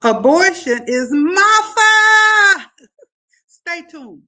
Abortion is Maafa. Stay tuned.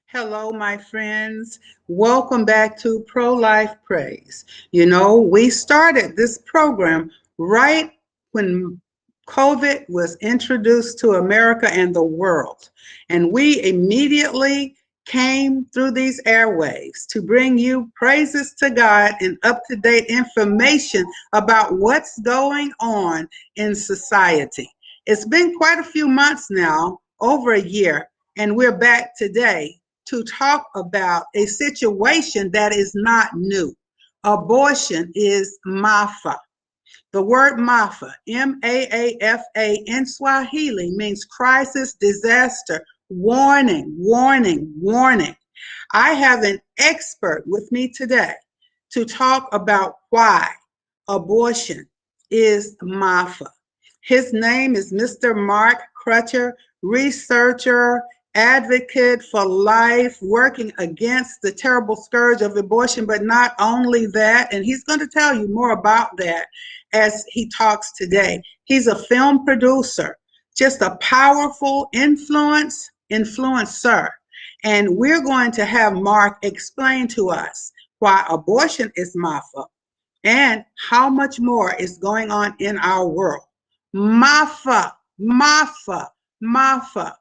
Hello, my friends. Welcome back to Pro-Life Praise. You know, we started this program right when COVID was introduced to America and the world. And we immediately came through these airwaves to bring you praises to God and up-to-date information about what's going on in society. It's been quite a few months now, over a year, and we're back today to talk about a situation that is not new. Abortion is Maafa. The word Maafa, M-A-A-F-A, in Swahili means crisis, disaster, warning, warning, warning. I have an expert with me today to talk about why abortion is Maafa. His name is Mr. Mark Crutcher, researcher, advocate for life, working against the terrible scourge of abortion, but not only that, and he's going to tell you more about that as he talks today. He's a film producer, just a powerful influencer. And we're going to have Mark explain to us why abortion is Maafa and how much more is going on in our world. Maafa, Maafa, Maafa.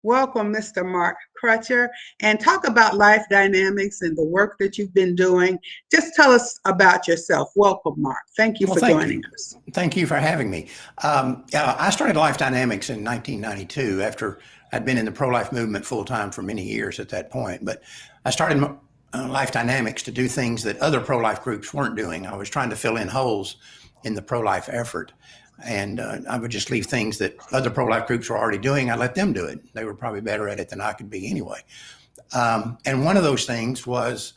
Welcome, Mr. Mark Crutcher, and talk about life dynamics and the work that you've been doing. Just tell us about yourself. Welcome, Mark. Thank you for joining us. Thank you for having me. I started Life Dynamics in 1992 after I'd been in the pro-life movement full-time for many years at that point. But I started Life Dynamics to do things that other pro-life groups weren't doing. I was trying to fill in holes in the pro-life effort. And I would just leave things that other pro-life groups were already doing. I let them do it. They were probably better at it than I could be anyway. And one of those things was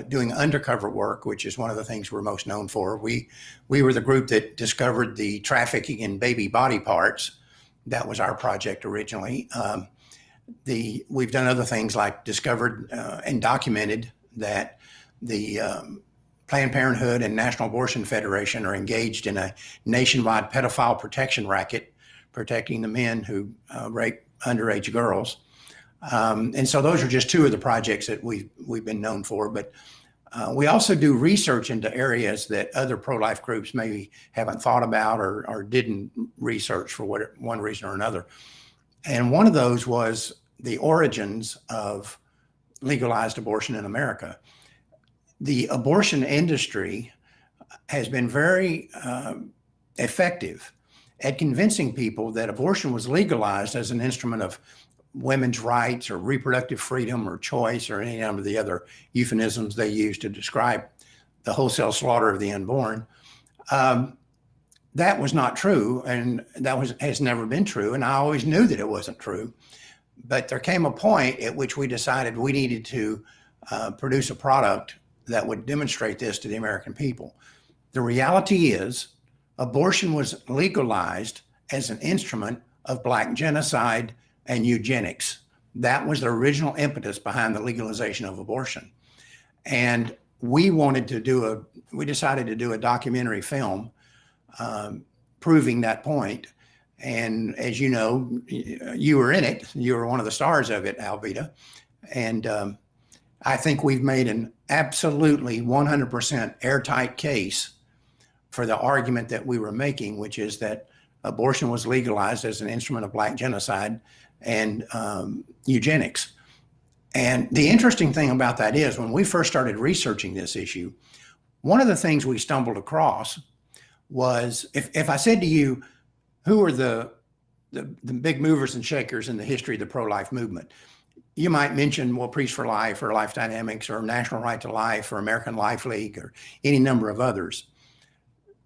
doing undercover work, which is one of the things we're most known for. We were the group that discovered the trafficking in baby body parts. That was our project originally. We've done other things like discovered and documented that the Planned Parenthood and National Abortion Federation are engaged in a nationwide pedophile protection racket, protecting the men who rape underage girls. And so those are just two of the projects that we've been known for. But we also do research into areas that other pro-life groups maybe haven't thought about or didn't research for one reason or another. And one of those was the origins of legalized abortion in America. The abortion industry has been very effective at convincing people that abortion was legalized as an instrument of women's rights or reproductive freedom or choice or any number of the other euphemisms they use to describe the wholesale slaughter of the unborn. That was not true, and has never been true, and I always knew that it wasn't true. But there came a point at which we decided we needed to produce a product that would demonstrate this to the American people. The reality is, abortion was legalized as an instrument of Black genocide and eugenics. That was the original impetus behind the legalization of abortion. And we decided to do a documentary film proving that point. And as you know, you were in it. You were one of the stars of it, Alveda. And I think we've made an absolutely 100% airtight case for the argument that we were making, which is that abortion was legalized as an instrument of Black genocide and eugenics. And the interesting thing about that is when we first started researching this issue, one of the things we stumbled across was if I said to you, who are the big movers and shakers in the history of the pro-life movement? You might mention, well, Priests for Life or Life Dynamics or National Right to Life or American Life League or any number of others.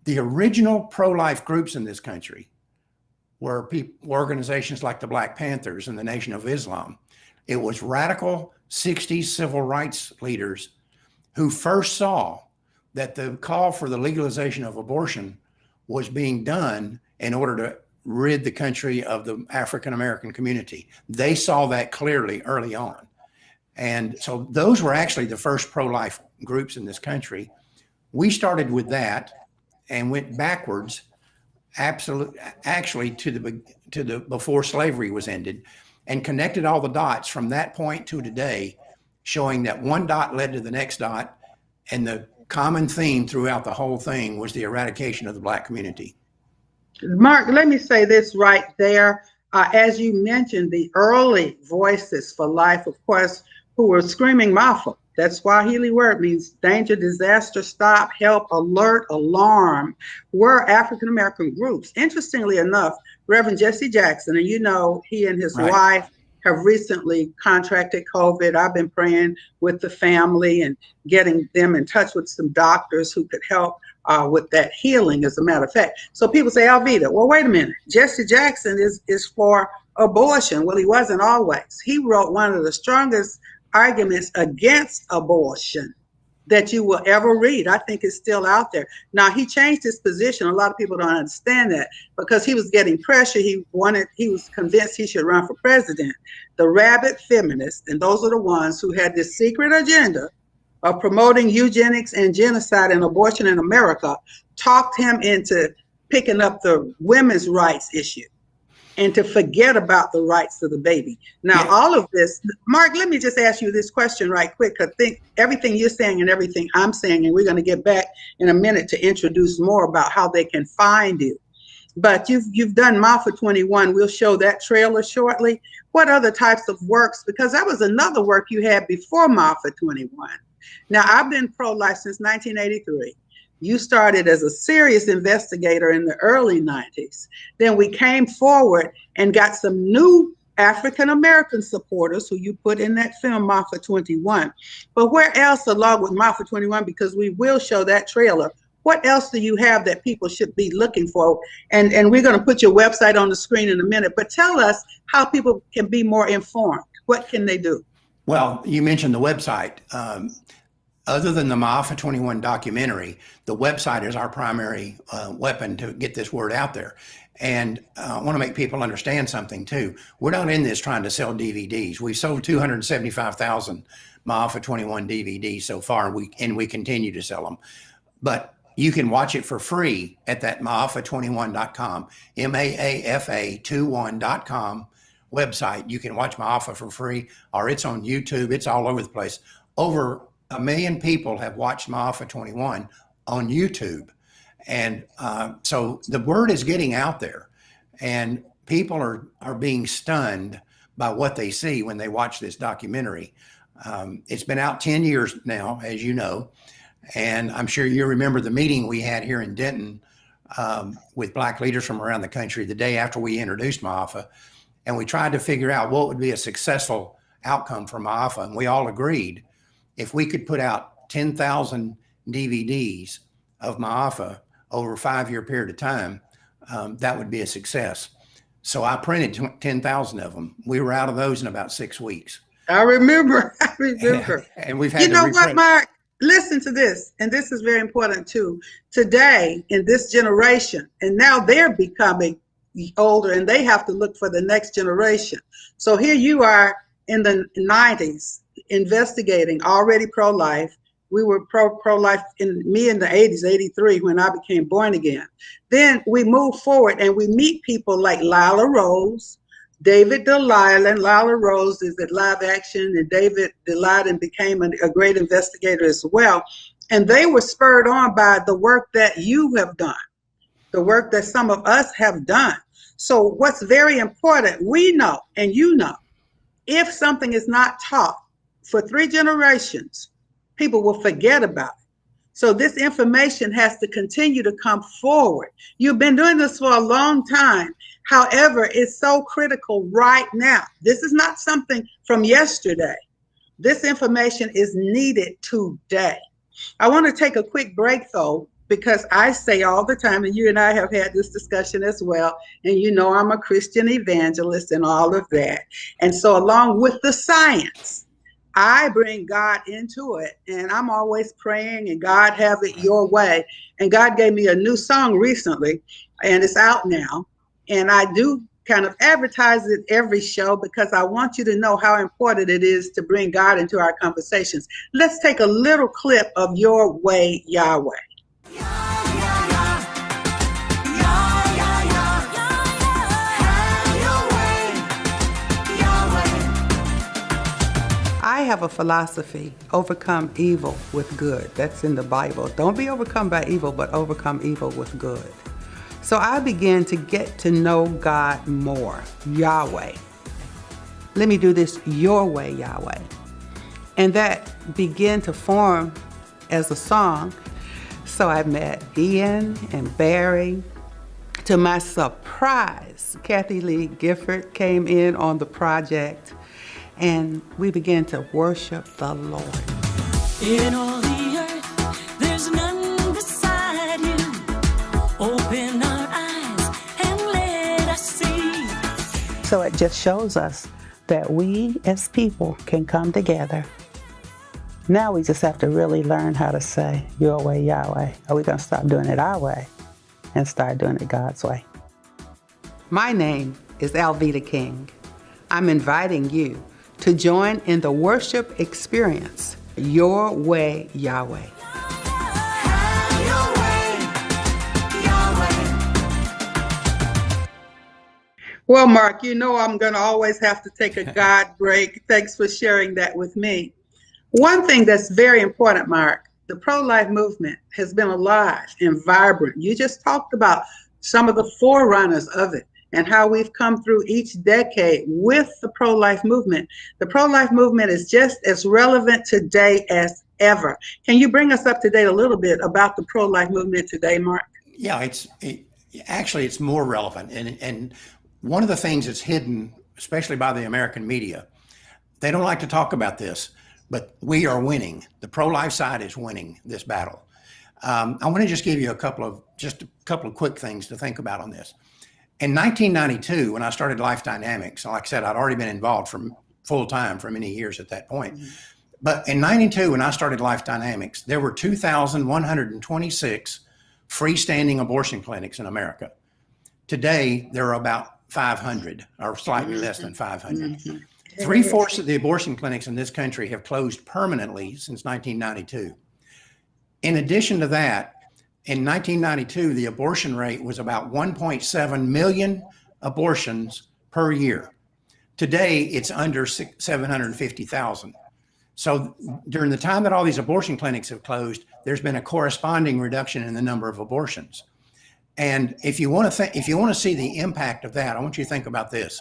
The original pro-life groups in this country were organizations like the Black Panthers and the Nation of Islam. It was radical 60s civil rights leaders who first saw that the call for the legalization of abortion was being done in order to rid the country of the African American community. They saw that clearly early on. And so those were actually the first pro-life groups in this country. We started with that and went backwards, actually to the before slavery was ended, and connected all the dots from that point to today, showing that one dot led to the next dot, and the common theme throughout the whole thing was the eradication of the Black community. Mark, let me say this right there. As you mentioned, the early voices for life, of course, who were screaming Maafa. That Swahili word means danger, disaster, stop, help, alert, alarm, were African American groups. Interestingly enough, Reverend Jesse Jackson, and you know, he and his wife have recently contracted COVID. I've been praying with the family and getting them in touch with some doctors who could help with that healing, as a matter of fact. So people say, Alveda, well, wait a minute. Jesse Jackson is for abortion. Well, he wasn't always. He wrote one of the strongest arguments against abortion that you will ever read. I think it's still out there. Now, he changed his position. A lot of people don't understand that because he was getting pressure. He was convinced he should run for president. The rabid feminists, and those are the ones who had this secret agenda of promoting eugenics and genocide and abortion in America, talked him into picking up the women's rights issue and to forget about the rights of the baby. Now, all of this, Mark, let me just ask you this question right quick. I think everything you're saying and everything I'm saying, and we're going to get back in a minute to introduce more about how they can find you. But you've done Maafa21. We'll show that trailer shortly. What other types of works? Because that was another work you had before Maafa21. Now, I've been pro-life since 1983. You started as a serious investigator in the early 90s. Then we came forward and got some new African-American supporters who you put in that film, Maafa21. But where else along with Maafa21, because we will show that trailer, what else do you have that people should be looking for? And we're going to put your website on the screen in a minute, but tell us how people can be more informed. What can they do? Well, you mentioned the website. Other than the Maafa21 documentary, the website is our primary weapon to get this word out there. And I want to make people understand something too. We're not in this trying to sell DVDs. We've sold 275,000 Maafa21 DVDs so far, and we continue to sell them. But you can watch it for free at that Maafa21.com, MAAFA21.com website. You can watch Maafa for free, or it's on YouTube. It's all over the place. Over 1 million people have watched Maafa21 on YouTube. And so the word is getting out there, and people are being stunned by what they see when they watch this documentary. It's been out 10 years now, as you know, and I'm sure you remember the meeting we had here in Denton with Black leaders from around the country the day after we introduced Maafa, and we tried to figure out what would be a successful outcome for Maafa, and we all agreed if we could put out 10,000 DVDs of Maafa over a 5-year period of time, that would be a success. So I printed 10,000 of them. We were out of those in about 6 weeks. I remember. And we've had you to know reprint. what, Mark? Listen to this, and this is very important too. Today, in this generation, and now they're becoming older, and they have to look for the next generation. So here you are in the 90s, investigating, already pro-life. We were pro-life in the 80s, 83, when I became born again. Then we move forward and we meet people like Lila Rose, David Delilah. And Lila Rose is at Live Action, and David Delilah became a great investigator as well. And they were spurred on by the work that you have done, the work that some of us have done. So what's very important, we know, and you know, if something is not taught for 3 generations, people will forget about it. So this information has to continue to come forward. You've been doing this for a long time. However, it's so critical right now. This is not something from yesterday. This information is needed today. I want to take a quick break though, because I say all the time, and you and I have had this discussion as well, and you know I'm a Christian evangelist and all of that. And so along with the science, I bring God into it, and I'm always praying and God have it your way. And God gave me a new song recently, and it's out now. And I do kind of advertise it every show because I want you to know how important it is to bring God into our conversations. Let's take a little clip of Your Way, Yahweh. I have a philosophy: overcome evil with good. That's in the Bible. Don't be overcome by evil, but overcome evil with good. So I began to get to know God more, Yahweh. Let me do this your way, Yahweh. And that began to form as a song. So I met Ian and Barry. To my surprise, Kathy Lee Gifford came in on the project, and we began to worship the Lord. In all the earth, there's none beside you. Open our eyes and let us see. So it just shows us that we as people can come together. Now we just have to really learn how to say, your way, Yahweh. Are we going to stop doing it our way and start doing it God's way? My name is Alveda King. I'm inviting you to join in the worship experience, Your Way, Yahweh. Well, Mark, you know I'm going to always have to take a God break. Thanks for sharing that with me. One thing that's very important, Mark, the pro-life movement has been alive and vibrant. You just talked about some of the forerunners of it and how we've come through each decade with the pro-life movement. The pro-life movement is just as relevant today as ever. Can you bring us up to date a little bit about the pro-life movement today, Mark? Yeah, actually it's more relevant. And one of the things that's hidden, especially by the American media, they don't like to talk about this, but we are winning. The pro-life side is winning this battle. I want to just give you a couple of quick things to think about on this. In 1992, when I started Life Dynamics, like I said, I'd already been involved from full time for many years at that point. Mm-hmm. But in 92, when I started Life Dynamics, there were 2,126 freestanding abortion clinics in America. Today, there are about 500 or slightly less than 500. Mm-hmm. 3/4 of the abortion clinics in this country have closed permanently since 1992. In addition to that, in 1992, the abortion rate was about 1.7 million abortions per year. Today, it's under 750,000. So during the time that all these abortion clinics have closed, there's been a corresponding reduction in the number of abortions. And if you want to see the impact of that, I want you to think about this.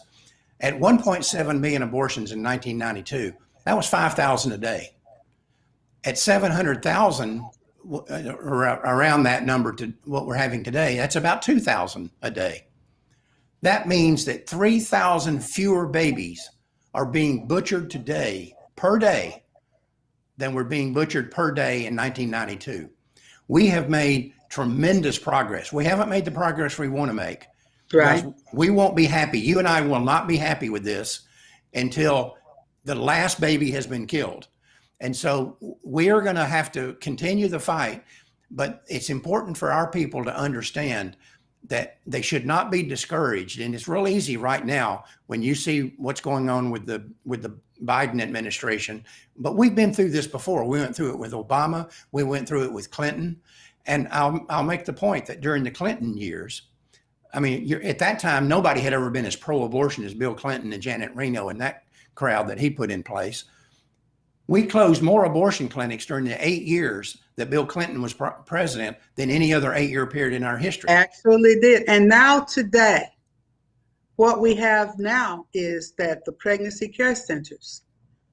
At 1.7 million abortions in 1992, that was 5,000 a day. At 700,000, around that number to what we're having today, that's about 2,000 a day. That means that 3,000 fewer babies are being butchered today per day than were being butchered per day in 1992. We have made tremendous progress. We haven't made the progress we want to make. Right. We won't be happy. You and I will not be happy with this until the last baby has been killed. And so we are going to have to continue the fight, but it's important for our people to understand that they should not be discouraged. And it's real easy right now when you see what's going on with the Biden administration. But we've been through this before. We went through it with Obama. We went through it with Clinton. And I'll make the point that during the Clinton years, I mean, at that time, nobody had ever been as pro-abortion as Bill Clinton and Janet Reno and that crowd that he put in place. We closed more abortion clinics during the 8 years that Bill Clinton was president than any other 8-year period in our history. Actually did. And now today, what we have now is that the pregnancy care centers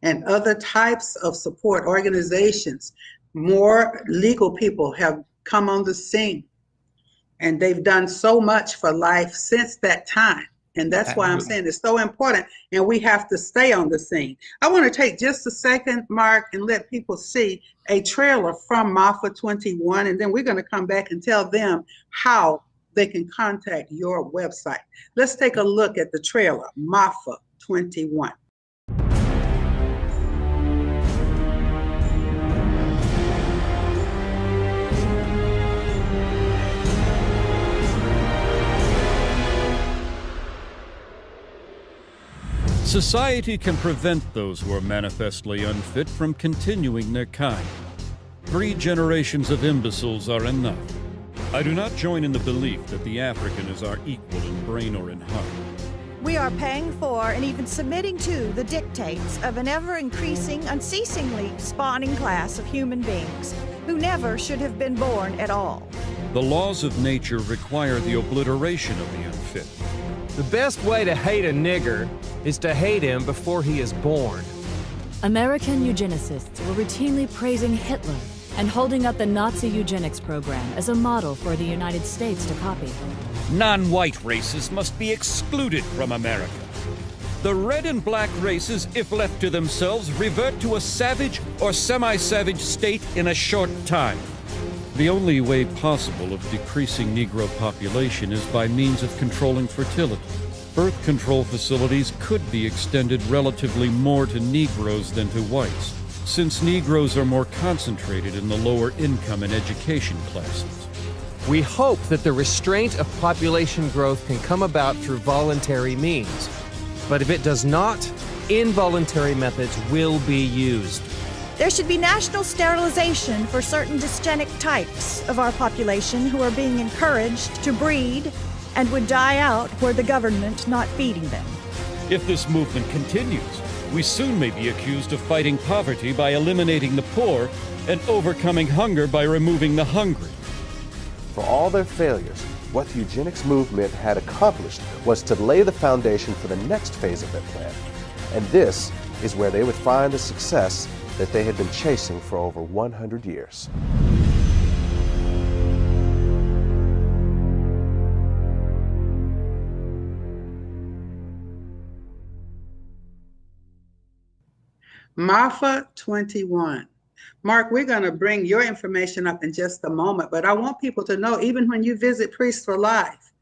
and other types of support organizations, more legal people have come on the scene. And they've done so much for life since that time. And that's why I'm saying it's so important, and we have to stay on the scene. I want to take just a second, Mark, and let people see a trailer from Maafa21, and then we're going to come back and tell them how they can contact your website. Let's take a look at the trailer, Maafa21. Society can prevent those who are manifestly unfit from continuing their kind. 3 generations of imbeciles are enough. I do not join in the belief that the African is our equal in brain or in heart. We are paying for and even submitting to the dictates of an ever-increasing, unceasingly spawning class of human beings who never should have been born at all. The laws of nature require the obliteration of the unfit. The best way to hate a nigger is to hate him before he is born. American eugenicists were routinely praising Hitler and holding up the Nazi eugenics program as a model for the United States to copy. Non-white races must be excluded from America. The red and black races, if left to themselves, revert to a savage or semi-savage state in a short time. The only way possible of decreasing Negro population is by means of controlling fertility. Birth control facilities could be extended relatively more to Negroes than to whites, since Negroes are more concentrated in the lower income and education classes. We hope that the restraint of population growth can come about through voluntary means. But if it does not, involuntary methods will be used. There should be national sterilization for certain dysgenic types of our population who are being encouraged to breed and would die out were the government not feeding them. If this movement continues, we soon may be accused of fighting poverty by eliminating the poor and overcoming hunger by removing the hungry. For all their failures, what the eugenics movement had accomplished was to lay the foundation for the next phase of their plan. And this is where they would find the success that they had been chasing for over 100 years. Maafa21. Mark, we're going to bring your information up in just a moment, but I want people to know, even when you visit Priests for Life,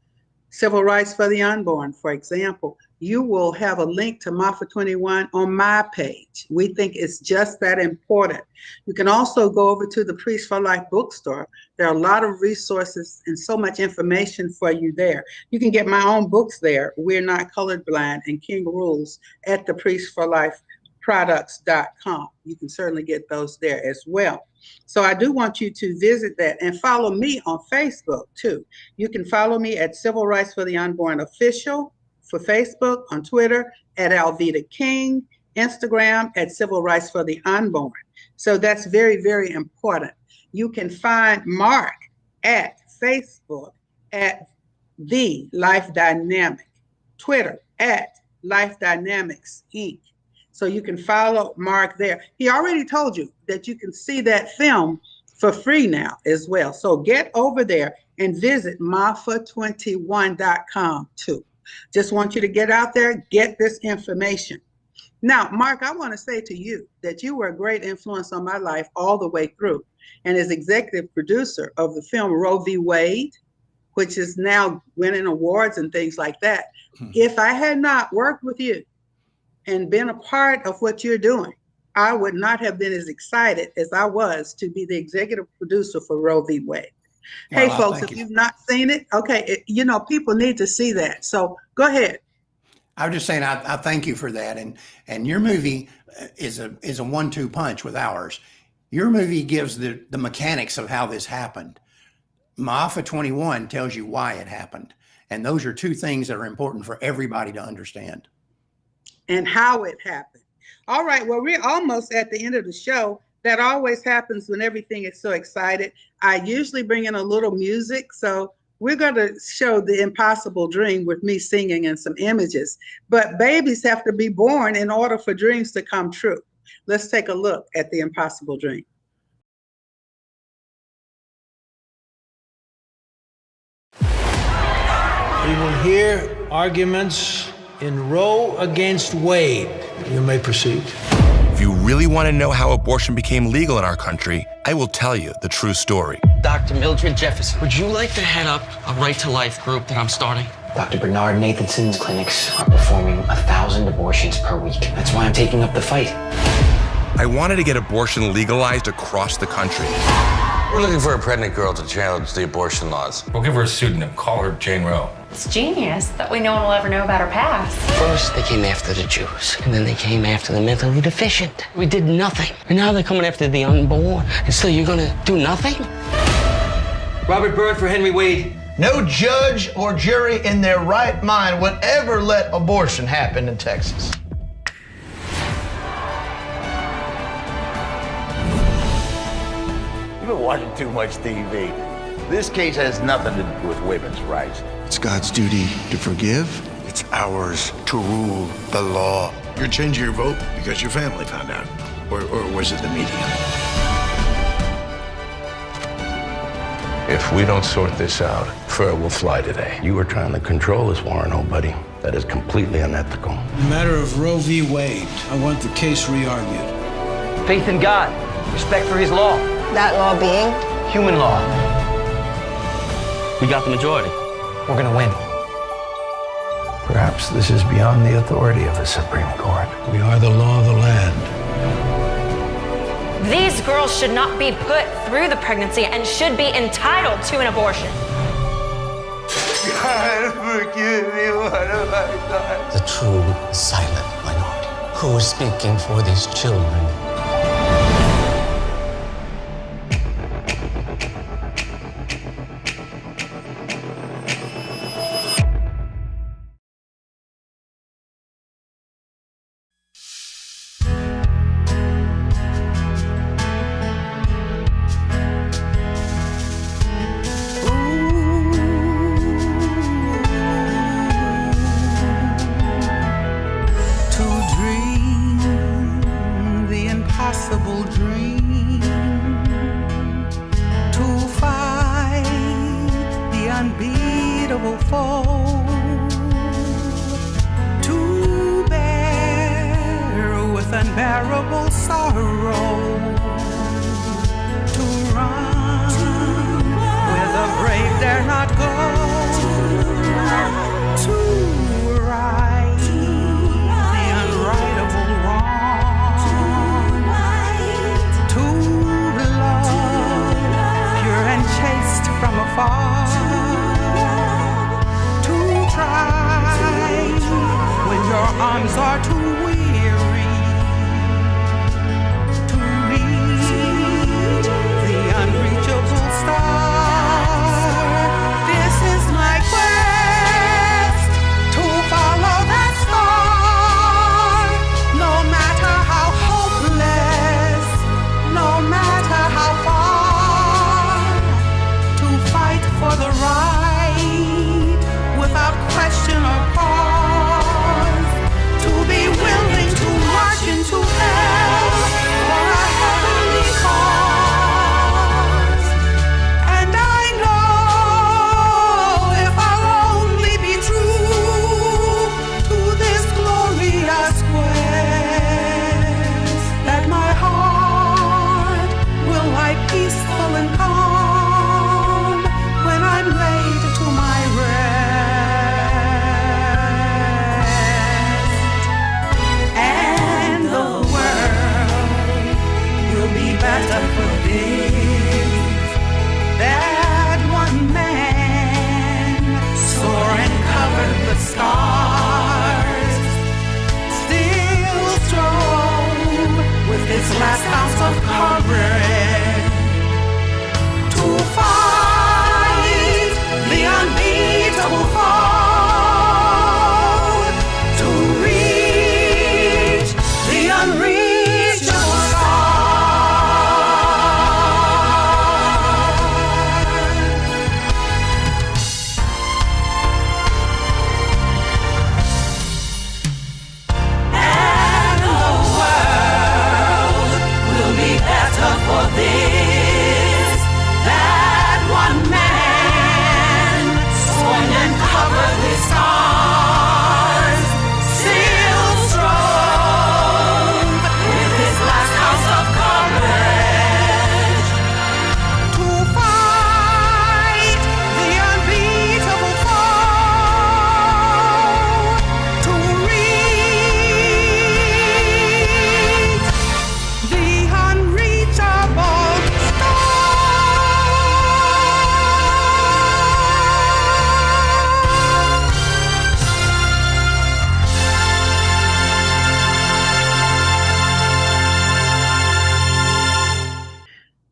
Civil Rights for the Unborn, for example, you will have a link to Maafa21 on my page. We think it's just that important. You can also go over to the Priests for Life bookstore. There are a lot of resources and so much information for you there. You can get my own books there, We're Not Colorblind and King Rules, at the Priests for Life products.com. You can certainly get those there as well. So I do want you to visit that and follow me on Facebook too. You can follow me at Civil Rights for the Unborn Official for Facebook, on Twitter at Alveda King, Instagram at Civil Rights for the Unborn. So that's very, very important. You can find Mark at Facebook at The Life Dynamic, Twitter at Life Dynamics Inc. So you can follow Mark there. He already told you that you can see that film for free now as well. So get over there and visit Maafa21.com too. Just want you to get out there, get this information. Now, Mark, I want to say to you that you were a great influence on my life all the way through. And as executive producer of the film Roe v. Wade, which is now winning awards and things like that, if I had not worked with you and been a part of what you're doing, I would not have been as excited as I was to be the executive producer for Roe v. Wade. Hey, Well, folks, thank if you. you've not seen it, okay, you know, people need to see that. So go ahead. I was just saying, I thank you for that. And your movie is a 1-2 punch with ours. Your movie gives the mechanics of how this happened. Maafa21 tells you why it happened. And those are two things that are important for everybody to understand. And how it happened. All right, well, we're almost at the end of the show. That always happens when everything is so excited. I usually bring in a little music, so we're going to show The Impossible Dream with me singing and some images. But babies have to be born in order for dreams to come true. Let's take a look at The Impossible Dream. Anyone here arguments in Roe against Wade. You may proceed. If you really want to know how abortion became legal in our country, I will tell you the true story. Dr. Mildred Jefferson, would you like to head up a Right to Life group that I'm starting? Dr. Bernard Nathanson's clinics are performing 1,000 abortions per week. That's why I'm taking up the fight. I wanted to get abortion legalized across the country. We're looking for a pregnant girl to challenge the abortion laws. We'll give her a pseudonym. Call her Jane Roe. It's genius that way no one will ever know about her past. First, they came after the Jews, and then they came after the mentally deficient. We did nothing. And now they're coming after the unborn. And so you're gonna do nothing? Robert Byrd for Henry Wade. No judge or jury in their right mind would ever let abortion happen in Texas. You've been watching too much TV. This case has nothing to do with women's rights. It's God's duty to forgive. It's ours to rule the law. You're changing your vote because your family found out. Or was it the media? If we don't sort this out, fur will fly today. You were trying to control us, Warren, old buddy. That is completely unethical. In the matter of Roe v. Wade, I want the case re-argued. Faith in God, respect for his law. That law being? Human law. We got the majority. We're gonna win. Perhaps this is beyond the authority of the Supreme Court. We are the law of the land. These girls should not be put through the pregnancy and should be entitled to an abortion. God, forgive me. What have I done? The true silent minority. Who is speaking for these children? unbearable sorrow, to run where the brave dare not go, to right the unrightable wrong, to love pure and chaste from afar, to try when your arms are too weary, to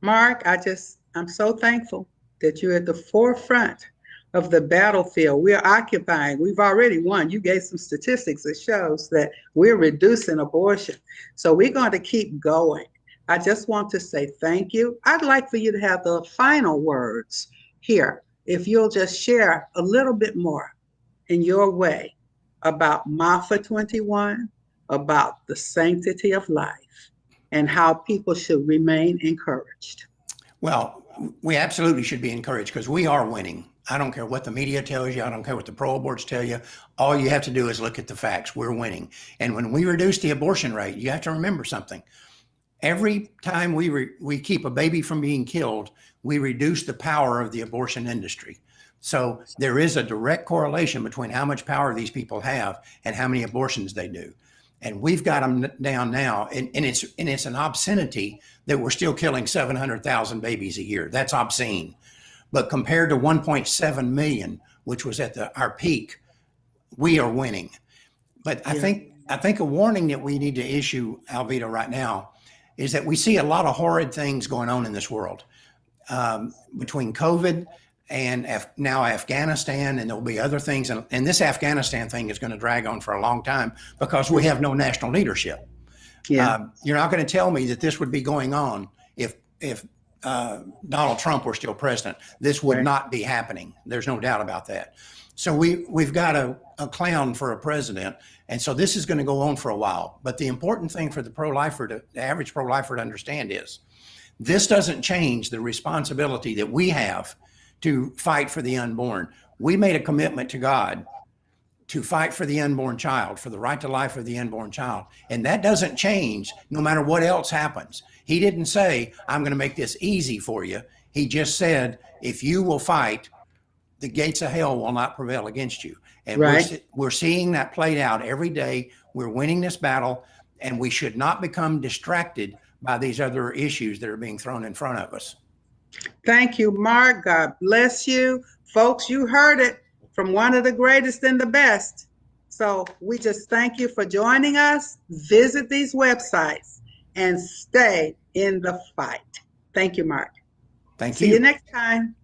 Mark, I'm so thankful that you're at the forefront of the battlefield. We're occupying. We've already won. You gave some statistics that shows that we're reducing abortion. So we're going to keep going. I just want to say thank you. I'd like for you to have the final words here. If you'll just share a little bit more in your way about Maafa21, about the sanctity of life, and how people should remain encouraged. Well, we absolutely should be encouraged because we are winning. I don't care what the media tells you. I don't care what the pro aborts tell you. All you have to do is look at the facts. We're winning. And when we reduce the abortion rate, you have to remember something. Every time we keep a baby from being killed, we reduce the power of the abortion industry. So there is a direct correlation between how much power these people have and how many abortions they do. And we've got them down now, and it's an obscenity that we're still killing 700,000 babies a year. That's obscene. But compared to 1.7 million, which was at our peak, we are winning. But I think a warning that we need to issue, Alveda, right now, is that we see a lot of horrid things going on in this world. Between COVID and now Afghanistan, and there'll be other things. And this Afghanistan thing is going to drag on for a long time because we have no national leadership. Yeah. You're not going to tell me that this would be going on if Donald Trump were still president. This would not be happening. There's no doubt about that. So we've got a clown for a president. And so this is going to go on for a while. But the important thing for the average pro-lifer to understand is this doesn't change the responsibility that we have to fight for the unborn. We made a commitment to God to fight for the unborn child, for the right to life of the unborn child. And that doesn't change no matter what else happens. He didn't say, I'm going to make this easy for you. He just said, if you will fight, the gates of hell will not prevail against you. And we're seeing that played out every day. We're winning this battle, and we should not become distracted by these other issues that are being thrown in front of us. Thank you, Mark. God bless you. Folks, you heard it from one of the greatest and the best. So we just thank you for joining us. Visit these websites and stay in the fight. Thank you, Mark. Thank you. See you next time.